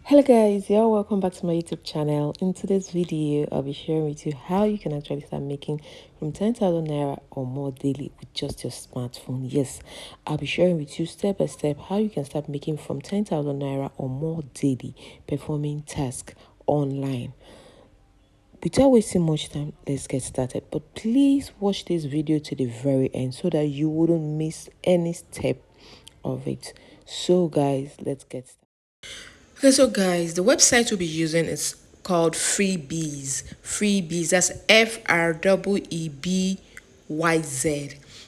Hello guys, you're welcome back to my YouTube channel. In today's video, I'll be sharing with you how you can actually start making from 10,000 naira or more daily with just your smartphone. Yes, I'll be sharing with you step by step how you can start making from 10,000 naira or more daily performing tasks online. Without wasting much time, let's get started. But please watch this video to the very end so that you wouldn't miss any step of it. So guys, let's get started. Okay, so guys, the website we'll be using is called Freebies. Freebies, that's FREEBYZ.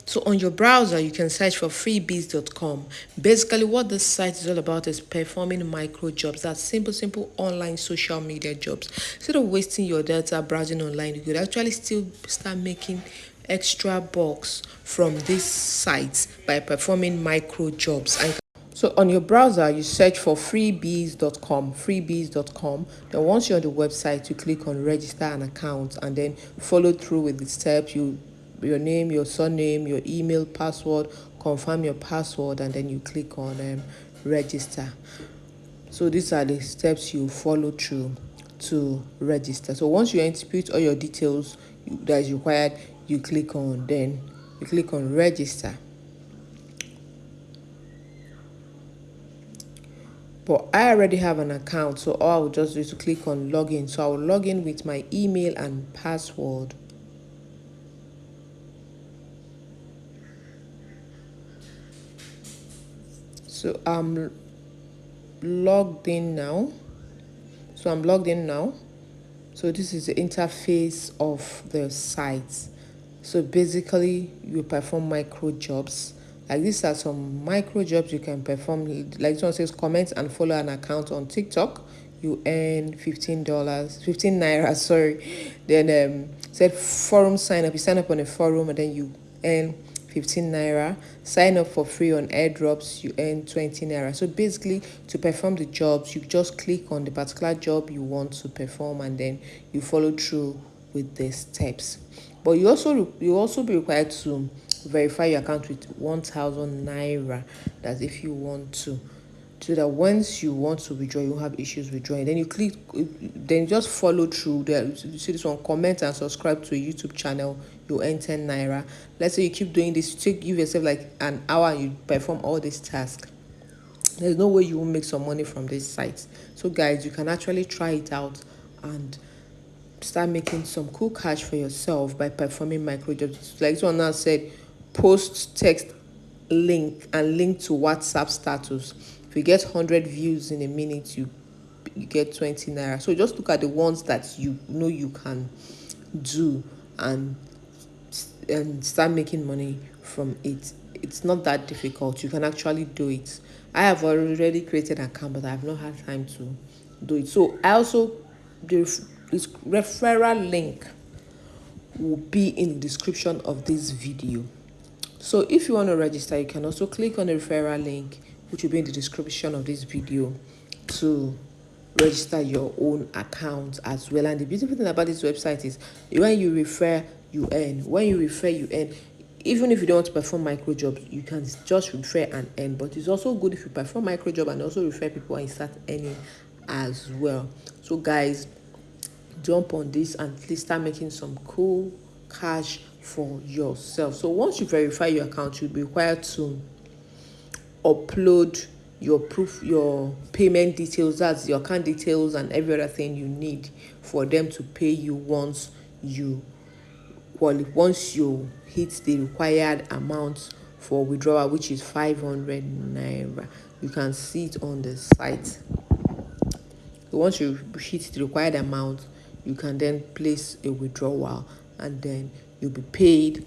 So on your browser, you can search for freebies.com. Basically, what this site is all about is performing micro jobs. That's simple online social media jobs. Instead of wasting your data browsing online, you could actually still start making extra bucks from these sites by performing micro jobs. So on your browser, you search for freebies.com. Then once you're on the website, you click on register an account and then follow through with the steps. Your name, your surname, your email, password, confirm your password, and then you click on register. So these are the steps you follow through to register. So once you input all your details that is required, you click on register. But I already have an account, so all I will just do is to click on login. So I will log in with my email and password. So I'm logged in now. So this is the interface of the site. So basically, you perform micro jobs. Like these are some micro jobs you can perform. Like this one says, comment and follow an account on TikTok. You earn $15, 15 naira. Sorry. Then said forum sign up. You sign up on a forum and then you earn 15 naira. Sign up for free on airdrops, you earn 20 naira. So basically, to perform the jobs, you just click on the particular job you want to perform and then you follow through with the steps. But you also be required to verify your account with 1,000 naira. That's if you want to, so that once you want to withdraw, you won't have issues withdrawing. Then you click, then you just follow through there. You see this one, comment and subscribe to a YouTube channel, you earn 10 naira. Let's say you keep doing this, give yourself like an hour and you perform all these tasks. There's no way you will make some money from this site. So guys, you can actually try it out and start making some cool cash for yourself by performing micro jobs. Like this one now said, post text link and link to WhatsApp status. If you get 100 views in a minute, you get 20 naira. So just look at the ones that you know you can do and start making money from it. It's not that difficult. You can actually do it. I have already created an account, but I have not had time to do it. So I also, this referral link will be in the description of this video. So if you want to register, you can also click on the referral link, which will be in the description of this video, to register your own account as well. And the beautiful thing about this website is when you refer, you earn. When you refer, you earn. Even if you don't want to perform micro jobs, you can just refer and earn. But it's also good if you perform micro job and also refer people and start earning as well. So guys, jump on this and please start making some cool cash for yourself. So once you verify your account, you'll be required to upload your proof, your payment details, that's your account details and every other thing you need for them to pay you once you hit the required amount for withdrawal, which is 500 naira. You can see it on the site. So once you hit the required amount, you can then place a withdrawal and then you'll be paid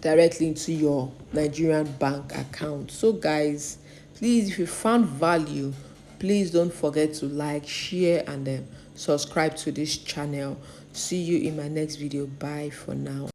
directly into your Nigerian bank account. So guys, please, if you found value, please don't forget to like, share, and then subscribe to this channel. See you in my next video. Bye for now.